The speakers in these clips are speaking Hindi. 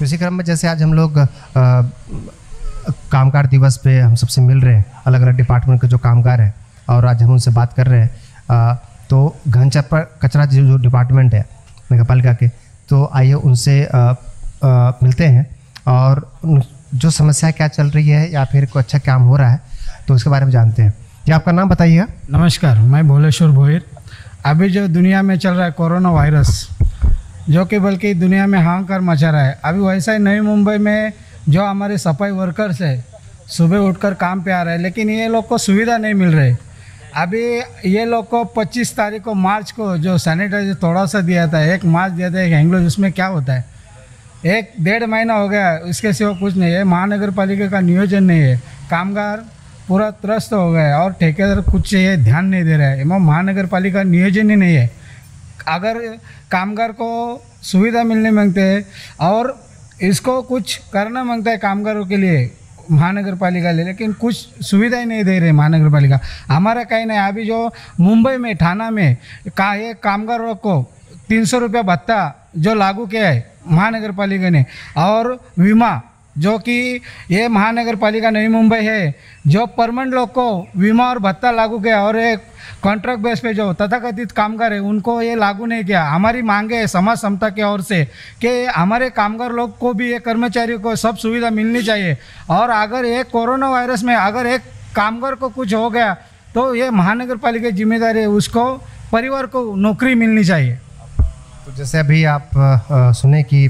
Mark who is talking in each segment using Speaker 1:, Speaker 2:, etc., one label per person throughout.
Speaker 1: इसी क्रम में जैसे आज हम लोग कामगार दिवस पे हम सबसे मिल रहे हैं, अलग अलग डिपार्टमेंट के जो कामगार हैं, और आज हम उनसे बात कर रहे हैं। तो घन कचरा जो डिपार्टमेंट है नगर पालिका के, तो आइए उनसे मिलते हैं और जो समस्या क्या चल रही है या फिर कोई अच्छा काम हो रहा है तो उसके बारे में जानते हैं। ये आपका नाम बताइएगा।
Speaker 2: नमस्कार, मैं भोलेश्वर भोईर। अभी जो दुनिया में चल रहा है कोरोना वायरस, जो कि बल्कि दुनिया में हाहाकार मचा रहा है, अभी वैसा ही नई मुंबई में जो हमारे सफाई वर्कर्स है सुबह उठकर काम पे आ रहे हैं, लेकिन ये लोग को सुविधा नहीं मिल रही। अभी ये लोग को 25 तारीख को मार्च को जो सैनिटाइजर थोड़ा सा दिया था, एक मास्क दिया था, एक हैंडग्लोव, उसमें क्या होता है, 1-1.5 महीना हो गया, इसके सिवा कुछ नहीं है। महानगर पालिका का नियोजन नहीं है, कामगार पूरा त्रस्त हो गए और ठेकेदार कुछ ये ध्यान नहीं दे रहा है। महानगर पालिका नियोजन ही नहीं है। अगर कामगार को सुविधा मिलने मांगते हैं और इसको कुछ करना मांगता है कामगारों के लिए महानगर पालिका ले, लेकिन कुछ सुविधा ही नहीं दे रहे महानगर पालिका। हमारा कहीं नहीं। अभी जो मुंबई में ठाणा में ये कामगारों को 300 रुपया भत्ता जो लागू किया है महानगर पालिका ने, और बीमा जो कि ये महानगर पालिका नई मुंबई है जो परमानेंट लोग को बीमा और भत्ता लागू किया, और एक कॉन्ट्रैक्ट बेस पे जो तथाकथित कामगार है उनको ये लागू नहीं किया। हमारी मांगे है समाज समता की ओर से कि हमारे कामगार लोग को भी, ये कर्मचारियों को सब सुविधा मिलनी चाहिए, और अगर ये कोरोना वायरस में अगर एक कामगार को कुछ हो गया तो ये महानगर पालिका की जिम्मेदारी है, उसको परिवार को नौकरी मिलनी चाहिए।
Speaker 1: तो जैसे अभी आप सुने कि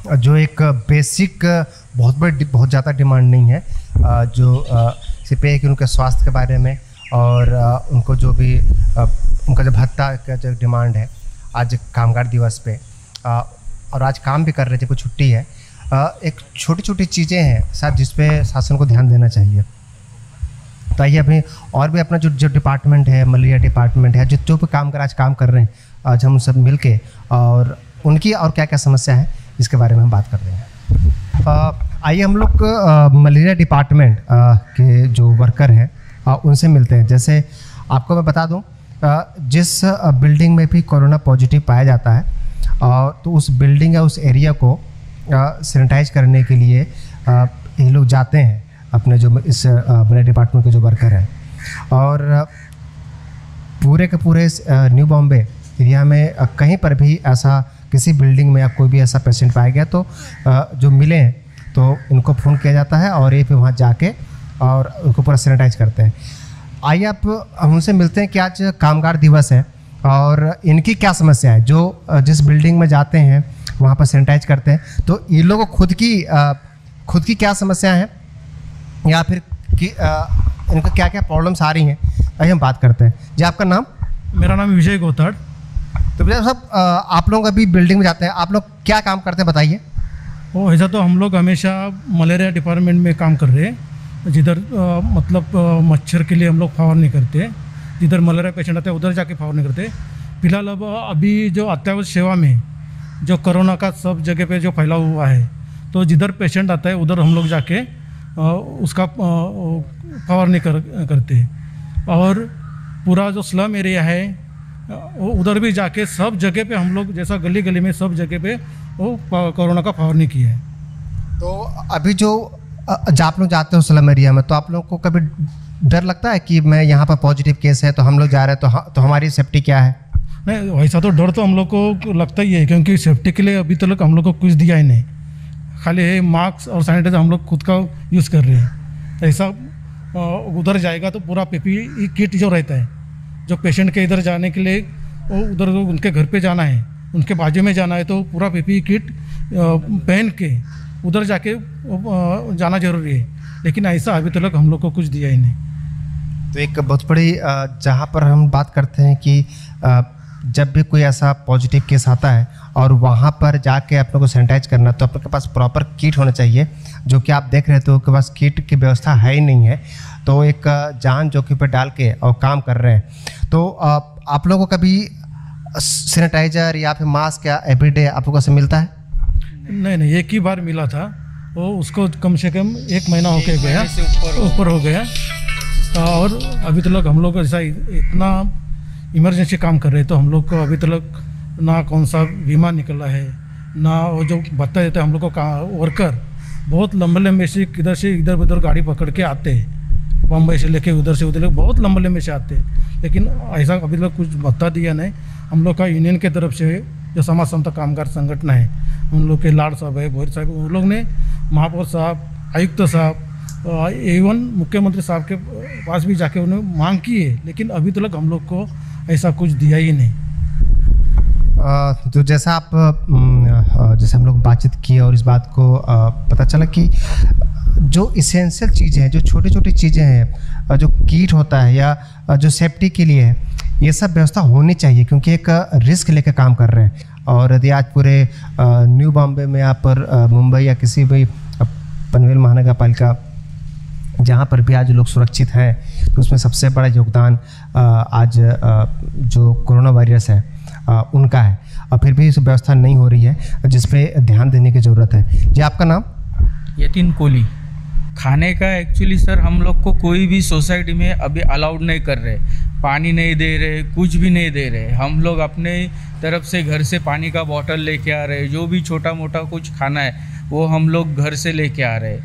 Speaker 1: जो एक बेसिक बहुत ज़्यादा डिमांड नहीं है, जो सिर्फ है कि उनके स्वास्थ्य के बारे में और उनको जो भी उनका जो भत्ता का जो डिमांड है आज कामगार दिवस पे, और आज काम भी कर रहे थे, कोई छुट्टी है, एक छोटी छोटी चीज़ें हैं शायद जिस पे शासन को ध्यान देना चाहिए। तो आइए अभी और भी अपना जो डिपार्टमेंट है, मलेरिया डिपार्टमेंट है, जो भी कामगार आज काम कर रहे हैं, आज हम सब मिल के और उनकी और क्या क्या समस्या है इसके बारे में हम बात कर रहे हैं। आइए हम लोग मलेरिया डिपार्टमेंट के जो वर्कर हैं उनसे मिलते हैं। जैसे आपको मैं बता दूं, जिस बिल्डिंग में भी कोरोना पॉजिटिव पाया जाता है तो उस बिल्डिंग या उस एरिया को सैनिटाइज करने के लिए ये लोग जाते हैं, अपने जो इस मलेरिया डिपार्टमेंट के जो वर्कर हैं। और पूरे के पूरे न्यू बॉम्बे एरिया में कहीं पर भी ऐसा किसी बिल्डिंग में या कोई भी ऐसा पेशेंट पाया गया तो जो मिले हैं तो इनको फ़ोन किया जाता है और ये फिर वहाँ जाके और उनको पूरा सैनिटाइज करते हैं। आइए आप उनसे मिलते हैं कि आज कामगार दिवस है और इनकी क्या समस्या है। जो जिस बिल्डिंग में जाते हैं वहाँ पर सैनिटाइज करते हैं, तो ये लोगों को खुद की क्या समस्या है या फिर इनको क्या क्या प्रॉब्लम्स आ रही हैं, आइए हम बात करते हैं। जी आपका नाम?
Speaker 2: मेरा नाम विजय गोताड़।
Speaker 1: तो भैया साहब, आप लोग अभी बिल्डिंग में जाते हैं, आप लोग क्या काम करते हैं बताइए।
Speaker 2: ऐसा तो हम लोग हमेशा मलेरिया डिपार्टमेंट में काम कर रहे हैं, जिधर मतलब मच्छर के लिए हम लोग फवारनी करते हैं। जिधर मलेरिया पेशेंट आते हैं उधर जाके फवारनी करते हैं। फिलहाल अब अभी जो अत्यावश्यक सेवा में जो कोरोना का सब जगह पे जो फैला हुआ है, तो जिधर पेशेंट आता है उधर हम लोग जाके उसका फवारनी करते हैं। और पूरा जो स्लम एरिया है उधर भी जाके सब जगह पे हम लोग, जैसा गली गली में सब जगह पे वो कोरोना का फवारनी की है।
Speaker 1: तो अभी जो आप लोग जाते हो स्लम एरिया में, तो आप लोग को कभी डर लगता है कि मैं यहाँ पर पॉजिटिव केस है तो हम लोग जा रहे हैं तो हमारी सेफ्टी क्या है?
Speaker 2: नहीं, वैसा तो डर तो हम लोग को लगता ही है, क्योंकि सेफ्टी के लिए अभी तक हम लोग को कुछ दिया ही नहीं। खाली है मास्क और सैनिटाइजर हम लोग खुद का यूज़ कर रहे हैं। ऐसा उधर जाएगा तो पूरा PPE किट जो रहता है, जो पेशेंट के इधर जाने के लिए वो उधर उनके घर पे जाना है, उनके बाजू में जाना है, तो पूरा PPE किट पहन के उधर जाके जाना जरूरी है। लेकिन ऐसा अभी तक हम लोग को कुछ दिया ही नहीं।
Speaker 1: तो एक बहुत बड़ी जहाँ पर हम बात करते हैं कि जब भी कोई ऐसा पॉजिटिव केस आता है और वहाँ पर जाके अपने को सैनिटाइज करना, तो अपने के पास प्रॉपर किट होना चाहिए, जो कि आप देख रहे थे उनके पास किट की व्यवस्था है ही नहीं है। तो एक जान जोखिम पर डाल के और काम कर रहे हैं। तो आप लोगों को कभी सैनिटाइजर या फिर मास्क या एवरीडे आप लोगों से मिलता है?
Speaker 2: नहीं, एक ही बार मिला था, वो उसको कम से कम 1 महीना होके गया, ऊपर हो गया। और अभी तक हम लोग ऐसा इतना इमरजेंसी काम कर रहे हैं, तो हम लोग को अभी तक ना कौन सा बीमा निकला है,
Speaker 3: ना वो जो भत्ता देते हैं हम लोग को वर्कर बहुत लंबे लंबे से इधर उधर गाड़ी पकड़ के आते हैं, बम्बई से लेके उधर से उधर बहुत लंबे लंबे से आते हैं, लेकिन ऐसा अभी तक कुछ भत्ता दिया नहीं। हम लोग का यूनियन के तरफ से जो समाज समता कामगार संगठन है, उन लोग के लाड साहब है, भोर साहब, उन लोग ने महापौर साहब, आयुक्त साहब, एवं मुख्यमंत्री साहब के पास भी जाके उन्होंने मांग की है, लेकिन अभी तक हम लोग को ऐसा कुछ दिया ही नहीं।
Speaker 1: तो जैसा आप जैसे हम लोग बातचीत किए और इस बात को पता चला कि जो इसेंशियल चीज़ें हैं, जो छोटी छोटी चीज़ें हैं, जो किट होता है या जो सेफ्टी के लिए है, ये सब व्यवस्था होनी चाहिए, क्योंकि एक रिस्क लेकर काम कर रहे हैं। और यदि आज पूरे न्यू बॉम्बे में यहाँ पर मुंबई या किसी भी पनवेल महानगर पालिका जहाँ पर भी आज लोग सुरक्षित हैं, तो उसमें सबसे बड़ा योगदान आज जो कोरोना वायरस है उनका है, और फिर भी इस व्यवस्था नहीं हो रही है, जिस पे ध्यान देने की ज़रूरत है। जी, आपका नाम?
Speaker 4: यतीन कोहली। खाने का एक्चुअली सर हम लोग को कोई भी सोसाइटी में अभी अलाउड नहीं कर रहे, पानी नहीं दे रहे, कुछ भी नहीं दे रहे। हम लोग अपने तरफ से घर से पानी का बॉटल लेके आ रहे, जो भी छोटा मोटा कुछ खाना है वो हम लोग घर से लेके आ रहे।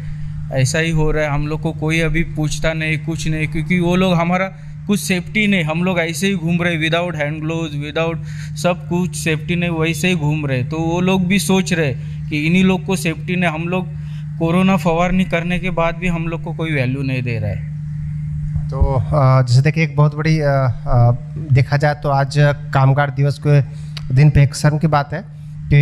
Speaker 4: ऐसा ही हो रहा है, हम लोग को कोई अभी पूछता नहीं, कुछ नहीं, क्योंकि वो लोग हमारा कुछ सेफ्टी नहीं, हम लोग ऐसे ही घूम रहे विदाउट हैंड ग्लोव्स, विदाउट सब कुछ सेफ्टी नहीं, वैसे ही घूम रहे। तो वो लोग भी सोच रहे कि इन्हीं लोग को सेफ्टी नहीं, हम लोग कोरोना फवारनी करने के बाद भी हम लोग को कोई वैल्यू नहीं दे रहा है।
Speaker 1: तो जैसे देखिए, एक बहुत बड़ी देखा जाए तो आज कामगार दिवस के दिन पे एक शर्म की बात है कि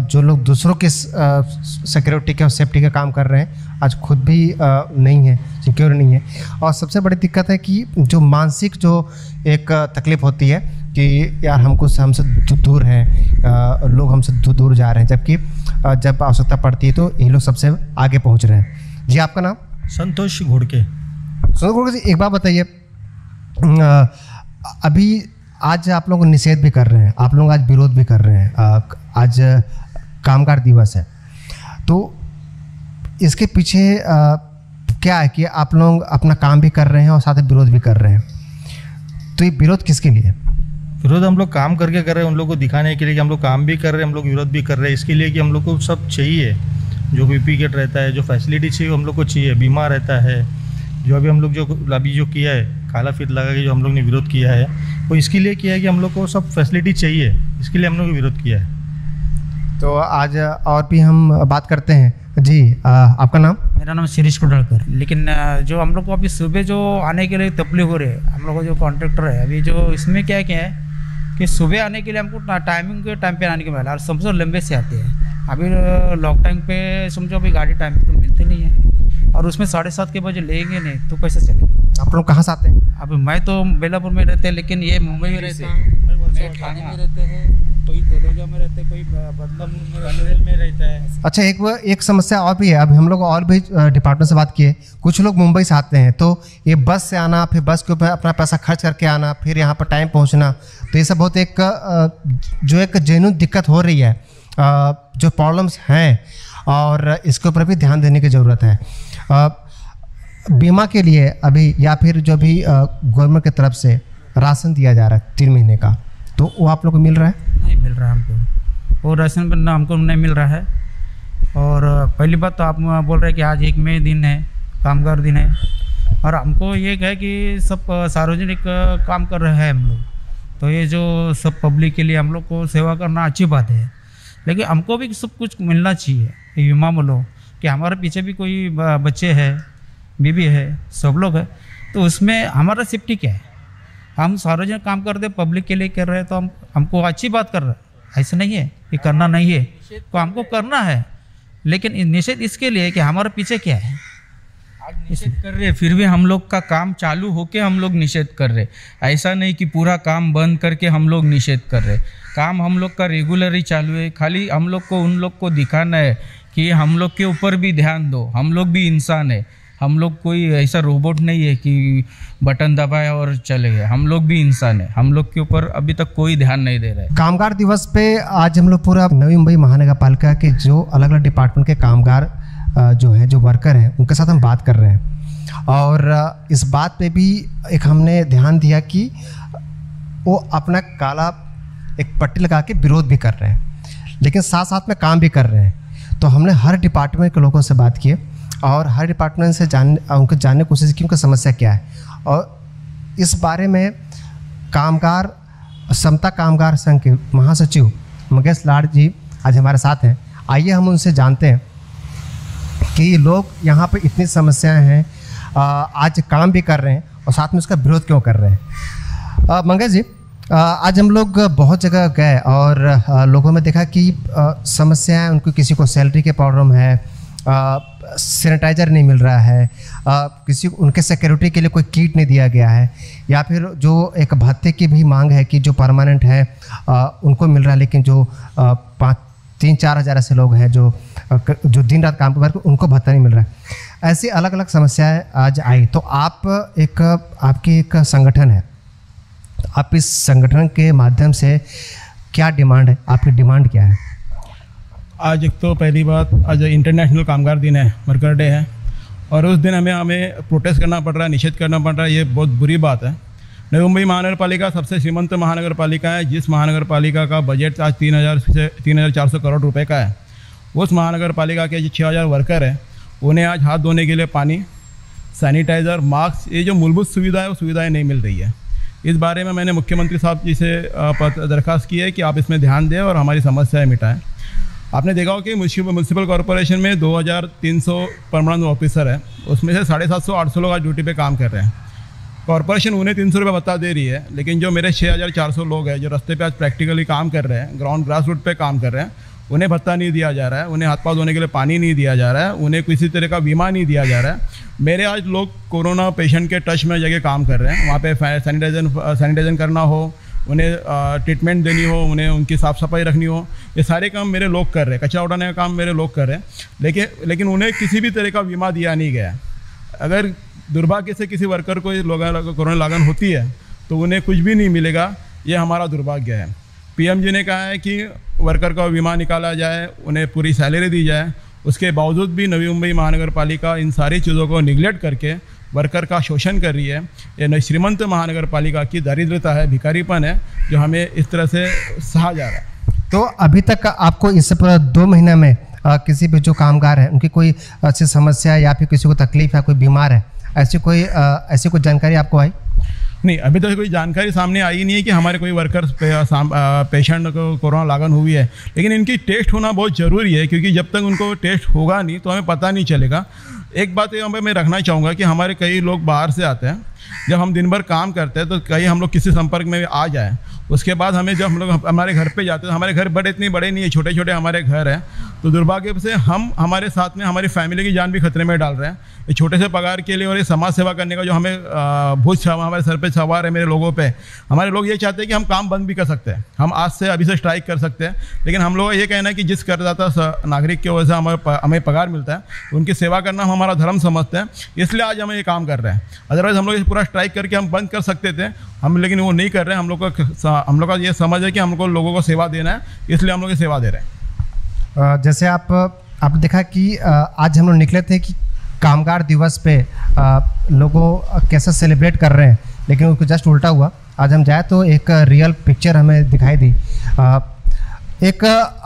Speaker 1: जो लोग दूसरों के सिक्योरिटी के और सेफ्टी का काम कर रहे हैं, आज खुद भी नहीं है, सिक्योर नहीं है। और सबसे बड़ी दिक्कत है कि जो मानसिक जो एक तकलीफ होती है कि यार हमसे दूर हैं, लोग हमसे दूर जा रहे हैं, जबकि जब आवश्यकता पड़ती है तो ये लोग सबसे आगे पहुंच रहे हैं। जी, आपका नाम?
Speaker 5: संतोष घोड़के।
Speaker 1: संतोष घोड़के जी, एक बात बताइए, अभी आज आप लोग निषेध भी कर रहे हैं, आप लोग आज विरोध भी कर रहे हैं, आज कामगार दिवस है, तो इसके पीछे क्या है कि आप लोग अपना काम भी कर रहे हैं और साथ में विरोध भी कर रहे हैं, तो ये विरोध किसके लिए?
Speaker 5: विरोध हम लोग काम करके कर रहे हैं, उन लोग को दिखाने के लिए कि हम लोग काम भी कर रहे हैं, हम लोग विरोध भी कर रहे हैं, इसके लिए कि हम लोग को सब चाहिए, जो बीपी किट रहता है, जो फैसिलिटी चाहिए हम लोग को चाहिए, बीमा रहता है, जो अभी हम लोग जो किया है काला फीत लगा के जो हम लोग ने विरोध किया है, वो इसके लिए किया है कि हम लोग को सब फैसिलिटी चाहिए, इसके लिए हम लोग ने विरोध किया है।
Speaker 1: तो आज और भी हम बात करते हैं। जी, आपका नाम?
Speaker 6: मेरा नाम शिरीष कुडलकर। लेकिन जो हम लोग को अभी सुबह जो आने के लिए तकलीफ हो रही है, हम लोग को जो कॉन्ट्रैक्टर है अभी जो इसमें क्या है कि सुबह आने के लिए हमको टाइमिंग के टाइम पे आने के मिला, और समझो लंबे से आते हैं। अभी लॉक टाइम पे समझो अभी गाड़ी टाइम पे तो मिलती नहीं है, और उसमें 7:30 के बजे लेंगे नहीं तो कैसे चलेगा?
Speaker 1: आप लोग कहाँ से आते हैं?
Speaker 6: अभी मैं तो बेलापुर में रहते हैं, लेकिन ये मुंबई में रहते हैं, ठाणे में रहते हैं, कोई तलोजा में रहते हैं, कोई बदलापुर में पनवेल में रहता है।
Speaker 1: अच्छा, एक समस्या और भी है। अभी हम लोग और भी डिपार्टमेंट से बात किए, कुछ लोग मुंबई से आते हैं, तो ये बस से आना, फिर बस के ऊपर अपना पैसा खर्च करके आना, फिर यहाँ पर टाइम पहुँचना, तो ये सब बहुत एक जेन्युइन दिक्कत हो रही है, जो प्रॉब्लम्स हैं, और इसके ऊपर भी ध्यान देने की ज़रूरत है। बीमा के लिए अभी या फिर जो भी गवर्नमेंट की तरफ से राशन दिया जा रहा है 3 महीने का, तो वो आप लोग को मिल रहा है?
Speaker 6: नहीं मिल रहा है हमको, वो राशन पर हमको नहीं मिल रहा है। और पहली बात तो आप बोल रहे हैं कि आज 1 मई दिन है, कामगार दिन है, और हमको ये है कि सब सार्वजनिक काम कर रहे हैं हम लोग, तो ये जो सब पब्लिक के लिए हम लोग को सेवा करना अच्छी बात है, लेकिन हमको भी सब कुछ मिलना चाहिए। बीमा बोलो कि हमारे पीछे भी कोई बच्चे हैं, बीबी है, सब लोग हैं, तो उसमें हमारा सेफ्टी क्या है? हम सार्वजनिक काम करते हैं, पब्लिक के लिए कर रहे हैं, तो हमको अच्छी बात कर रहे हैं, ऐसा नहीं है कि करना नहीं है, तो हमको करना है, लेकिन निषेध इसके लिए कि हमारे पीछे क्या है।
Speaker 4: निषेध कर रहे, फिर भी हम लोग का काम चालू होके हम लोग निषेध कर रहे, ऐसा नहीं कि पूरा काम बंद करके हम लोग निषेध कर रहे। काम हम लोग का रेगुलर ही चालू है, खाली हम लोग को उन लोग को दिखाना है कि हम लोग के ऊपर भी ध्यान दो, हम लोग भी इंसान है, हम लोग कोई ऐसा रोबोट नहीं है कि बटन दबाया और चले गए, हम लोग भी इंसान है, हम लोग के ऊपर अभी तक कोई ध्यान नहीं दे रहा है।
Speaker 1: कामगार दिवस पे आज हम लोग पूरा नवी मुंबई महानगर पालिका के जो अलग अलग डिपार्टमेंट के कामगार जो हैं, जो वर्कर हैं, उनके साथ हम बात कर रहे हैं, और इस बात पे भी एक हमने ध्यान दिया कि वो अपना काला एक पट्टी लगा के विरोध भी कर रहे हैं, लेकिन साथ साथ में काम भी कर रहे हैं। तो हमने हर डिपार्टमेंट के लोगों से बात की और हर डिपार्टमेंट से उनको जानने की कोशिश की उनकी समस्या क्या है, और इस बारे में समता कामगार संघ के महासचिव मंगेश लाड जी आज हमारे साथ हैं। आइए हम उनसे जानते हैं कि लोग यहाँ पे इतनी समस्याएं हैं, आज काम भी कर रहे हैं और साथ में उसका विरोध क्यों कर रहे हैं। मंगेश जी, आज हम लोग बहुत जगह गए और लोगों में देखा कि समस्याएं, उनको किसी को सैलरी के प्रॉब्लम है, सैनिटाइज़र नहीं मिल रहा है, किसी उनके सिक्योरिटी के लिए कोई किट नहीं दिया गया है, या फिर जो एक भत्ते की भी मांग है कि जो परमानेंट है उनको मिल रहा है, लेकिन जो 3-4 हज़ार ऐसे लोग हैं जो दिन रात काम कर उनको भत्ता नहीं मिल रहा है। ऐसी अलग अलग समस्याएं आज आई। तो आपकी एक संगठन है, तो आप इस संगठन के माध्यम से क्या डिमांड है, आपकी डिमांड क्या है?
Speaker 7: आज एक तो पहली बात, आज इंटरनेशनल कामगार दिन है, वर्कर डे है, और उस दिन हमें प्रोटेस्ट करना पड़ रहा है, निषेध करना पड़ रहा है। ये बहुत बुरी बात है। नवी मुंबई महानगर पालिका सबसे श्रीमंत महानगर पालिका है, जिस महानगर पालिका का बजट आज 3,400 करोड़ रुपए का है। उस महानगर पालिका के जो 6,000 वर्कर हैं, उन्हें आज हाथ धोने के लिए पानी, सैनिटाइज़र, मास्क, ये जो मूलभूत सुविधा है वो सुविधाएँ नहीं मिल रही है। इस बारे में मैंने मुख्यमंत्री साहब जी से दरख्वास्त की है कि आप इसमें ध्यान दें और हमारी समस्याएं मिटाएं। आपने देखा हो कि म्यूनसिपल कॉरपोरेशन में 2,300 परमानेंट ऑफिसर है, उसमें से 750-800 लोग आज ड्यूटी पे काम कर रहे हैं। कॉरपोरेशन उन्हें 300 रुपये भत्ता दे रही है, लेकिन जो मेरे 6,400 लोग हैं जो रास्ते पे आज प्रैक्टिकली काम कर रहे हैं, ग्रास रूट पे काम कर रहे हैं, उन्हें भत्ता नहीं दिया जा रहा है, उन्हें हाथ पाँव धोने के लिए पानी नहीं दिया जा रहा है, उन्हें किसी तरह का बीमा नहीं दिया जा रहा है। मेरे आज लोग कोरोना पेशेंट के टच में जगह काम कर रहे हैं, वहाँ पे सैनिटाइजन करना हो, उन्हें ट्रीटमेंट देनी हो, उन्हें उनकी साफ़ सफाई रखनी हो, ये सारे काम मेरे लोग कर रहे हैं। कचरा उठाने का काम मेरे लोग कर रहे हैं, लेकिन उन्हें किसी भी तरह का बीमा दिया नहीं गया। अगर दुर्भाग्य से किसी वर्कर को कोरोना लागन होती है तो उन्हें कुछ भी नहीं मिलेगा, ये हमारा दुर्भाग्य है। पीएम जी ने कहा है कि वर्कर का बीमा निकाला जाए, उन्हें पूरी सैलरी दी जाए, उसके बावजूद भी नवी मुंबई महानगर पालिका इन सारी चीज़ों को निगलेक्ट करके वर्कर का शोषण कर रही है। ये श्रीमंत महानगर पालिका की दारिद्रता है, भिखारीपन है, जो हमें इस तरह से सहा जा रहा है।
Speaker 1: तो अभी तक आपको इस पूरा 2 महीने में किसी भी जो कामगार हैं उनकी कोई अच्छी समस्या या फिर किसी को तकलीफ है, कोई बीमार है, ऐसी कोई जानकारी आपको आई?
Speaker 7: नहीं, अभी तक कोई जानकारी सामने आई नहीं है कि हमारे कोई वर्कर्स पेशेंट को कोरोना लागन हुई है, लेकिन इनकी टेस्ट होना बहुत ज़रूरी है, क्योंकि जब तक उनको टेस्ट होगा नहीं तो हमें पता नहीं चलेगा। एक बात यहाँ पे मैं रखना चाहूँगा कि हमारे कई लोग बाहर से आते हैं, जब हम दिन भर काम करते हैं तो कहीं हम लोग किसी संपर्क में आ जाए, उसके बाद हमें जब हम लोग हमारे घर पे जाते हैं, हमारे घर इतने बड़े नहीं है, छोटे छोटे हमारे घर हैं, तो दुर्भाग्य से हम हमारे साथ में हमारी फैमिली की जान भी खतरे में डाल रहे हैं। ये छोटे से पगार के लिए और ये समाज सेवा करने का जो हमें भूत हमारे सर पे सवार है मेरे लोगों पे। हमारे लोग ये चाहते हैं कि हम काम बंद भी कर सकते हैं, हम आज से अभी से स्ट्राइक कर सकते हैं, लेकिन हम लोग ये कहना है कि जिस करदाता नागरिक की वजह से हमें पगार मिलता है, उनकी सेवा करना हम हमारा धर्म समझते हैं, इसलिए आज हम ये काम कर रहे हैं। अदरवाइज हम लोग पूरा स्ट्राइक करके हम बंद कर सकते थे, लेकिन वो नहीं कर रहे हैं। हम लोग का ये समझ है कि हमको लोगों को सेवा देना है, इसलिए हम लोग ये सेवा दे रहे हैं।
Speaker 1: जैसे आप देखा कि आज हम लोग निकले थे कि कामगार दिवस पे लोगों कैसे सेलिब्रेट कर रहे हैं, लेकिन उसको जस्ट उल्टा हुआ। आज हम जाए तो एक रियल पिक्चर हमें दिखाई दी।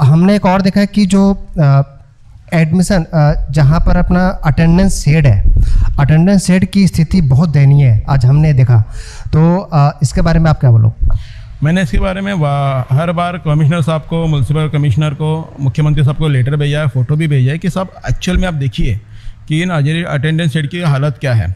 Speaker 1: हमने एक और देखा कि जो एडमिशन जहाँ पर अपना अटेंडेंस हेड है, अटेंडेंस हेड की स्थिति बहुत दयनीय है, आज हमने देखा। तो इसके बारे में आप क्या बोलो?
Speaker 7: मैंने इसके बारे में हर बार कमिश्नर साहब को, म्यूनसिपल कमिश्नर को, मुख्यमंत्री साहब को लेटर भेजा है, फ़ोटो भी भेजा है कि सब एक्चुअल में आप देखिए कि इन अटेंडेंस शेड की हालत क्या है।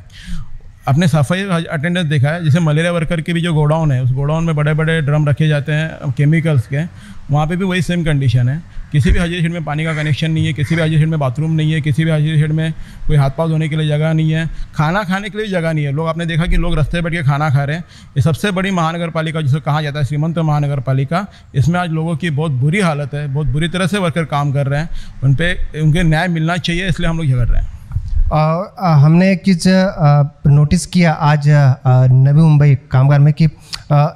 Speaker 7: अपने सफाई अटेंडेंस देखा है, जैसे मलेरिया वर्कर के भी जो गोडाउन है, उस गोडाउन में बड़े बड़े ड्रम रखे जाते हैं केमिकल्स के, वहाँ पे भी वही सेम कंडीशन है। किसी भी हाजिरी शेड में पानी का कनेक्शन नहीं है, किसी भी हाजिरी शेड में बाथरूम नहीं है, किसी भी हाजिरी शेड में कोई हाथ पाँव धोने के लिए जगह नहीं है, खाना खाने के लिए जगह नहीं है। लोग आपने देखा कि लोग रास्ते बैठ के खाना खा रहे हैं। ये सबसे बड़ी महानगर पालिका जिसे कहा जाता है श्रीमंत महानगर पालिका, इसमें आज लोगों की बहुत बुरी हालत है, बहुत बुरी तरह से वर्कर काम कर रहे हैं, उनके न्याय मिलना चाहिए, इसलिए हम लोग ये कर रहे हैं।
Speaker 1: हमने एक चीज़ नोटिस किया आज नवी मुंबई कामगार में कि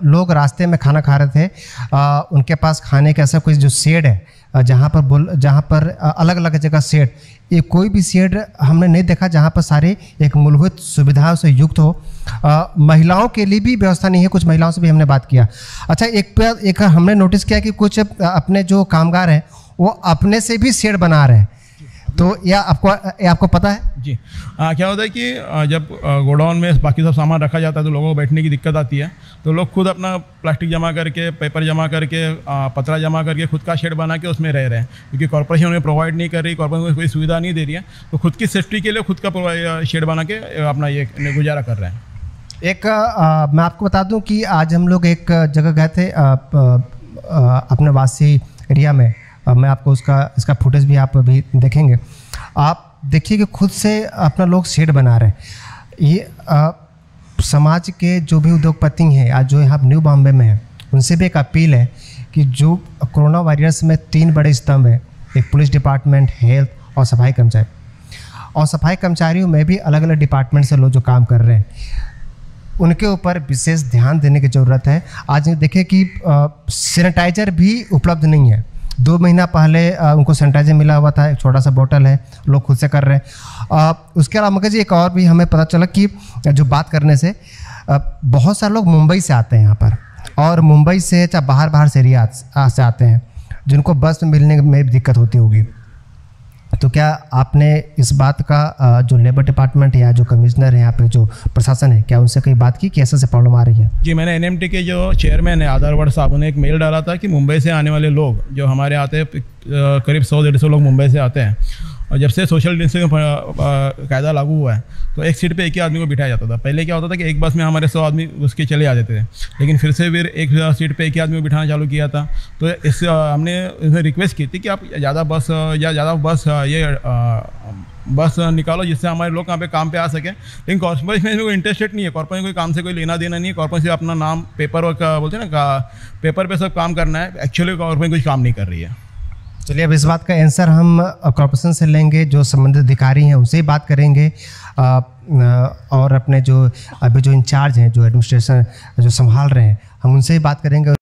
Speaker 1: लोग रास्ते में खाना खा रहे थे, उनके पास खाने का ऐसा कोई जो शेड है जहाँ पर अलग अलग जगह शेड, ये कोई भी शेड हमने नहीं देखा जहाँ पर सारे एक मूलभूत सुविधाओं से युक्त हो। महिलाओं के लिए भी व्यवस्था नहीं है, कुछ महिलाओं से भी हमने बात किया। अच्छा, एक हमने नोटिस किया कि कुछ अपने जो कामगार हैं वो अपने से भी शेड बना रहे हैं, तो यह आपको पता है?
Speaker 7: जी क्या होता है कि जब गोडाउन में बाकी सब सामान रखा जाता है तो लोगों को बैठने की दिक्कत आती है, तो लोग खुद अपना प्लास्टिक जमा करके, पेपर जमा करके, पतरा जमा करके खुद का शेड बना के उसमें रह रहे हैं, क्योंकि कॉर्पोरेशन उन्हें प्रोवाइड नहीं कर रही, कॉर्पोरेशन कोई सुविधा नहीं दे रही है, तो खुद की सेफ्टी के लिए खुद का शेड बना के अपना ये गुजारा कर रहे हैं। एक
Speaker 1: मैं आपको बता दूं कि आज हम लोग एक जगह गए थे अपने वासी एरिया में। मैं आपको इसका फुटेज भी आप अभी देखेंगे। आप देखिए कि खुद से अपना लोग शेड बना रहे हैं। ये समाज के जो भी उद्योगपति हैं आज जो यहाँ न्यू बॉम्बे में है, उनसे भी एक अपील है कि जो कोरोना वायरस में 3 बड़े स्तंभ हैं, एक पुलिस डिपार्टमेंट, हेल्थ और सफाई कर्मचारी, और सफाई कर्मचारियों में भी अलग अलग डिपार्टमेंट से लोग जो काम कर रहे हैं, उनके ऊपर विशेष ध्यान देने की ज़रूरत है। आज देखिए कि सैनिटाइज़र भी उपलब्ध नहीं है। 2 महीना पहले उनको सैनिटाइजर मिला हुआ था, एक छोटा सा बोतल है, लोग खुद से कर रहे हैं। उसके अलावा मगर जी एक और भी हमें पता चला कि जो बात करने से बहुत सारे लोग मुंबई से आते हैं यहाँ पर, और मुंबई से चाहे बाहर से एरिया से आते हैं, जिनको बस में मिलने में दिक्कत होती होगी। तो क्या आपने इस बात का जो लेबर डिपार्टमेंट है या जो कमिश्नर है यहाँ पे जो प्रशासन है, क्या उनसे कोई बात की कि ऐसे से प्रॉब्लम आ रही है?
Speaker 7: जी, मैंने एनएमटी के जो चेयरमैन है आधारवर्ड साहब, उन्हें एक मेल डाला था कि मुंबई से आने वाले लोग जो हमारे आते हैं, करीब 100-150 लोग मुंबई से आते हैं, और जब से सोशल डिस्टेंसिंग कायदा लागू हुआ है तो एक सीट पे एक ही आदमी को बिठाया जाता था। पहले क्या होता था कि एक बस में हमारे 100 आदमी उसके चले आ जाते थे, लेकिन फिर से एक सीट पे एक ही आदमी को बिठाना चालू किया था। तो इससे हमने इन्हें रिक्वेस्ट की थी कि आप ज़्यादा बस निकालो जिससे हमारे लोग यहाँ पे काम पे आ सकें। लेकिन कॉर्पोरेशन में कोई इंटरेस्टेड नहीं है, कॉर्पोरेशन कोई काम से कोई लेना देना नहीं है। कॉर्पोरेशन से अपना नाम पेपर वर्क बोलते हैं ना, पेपर पे सब काम करना है। एक्चुअली कॉर्पोरेशन कुछ काम नहीं कर रही है।
Speaker 1: चलिए, अब इस बात का आंसर हम कॉर्पोरेशन से लेंगे, जो संबंधित अधिकारी हैं उनसे ही बात करेंगे, और अपने जो अभी जो इंचार्ज हैं, जो एडमिनिस्ट्रेशन जो संभाल रहे हैं, हम उनसे ही बात करेंगे।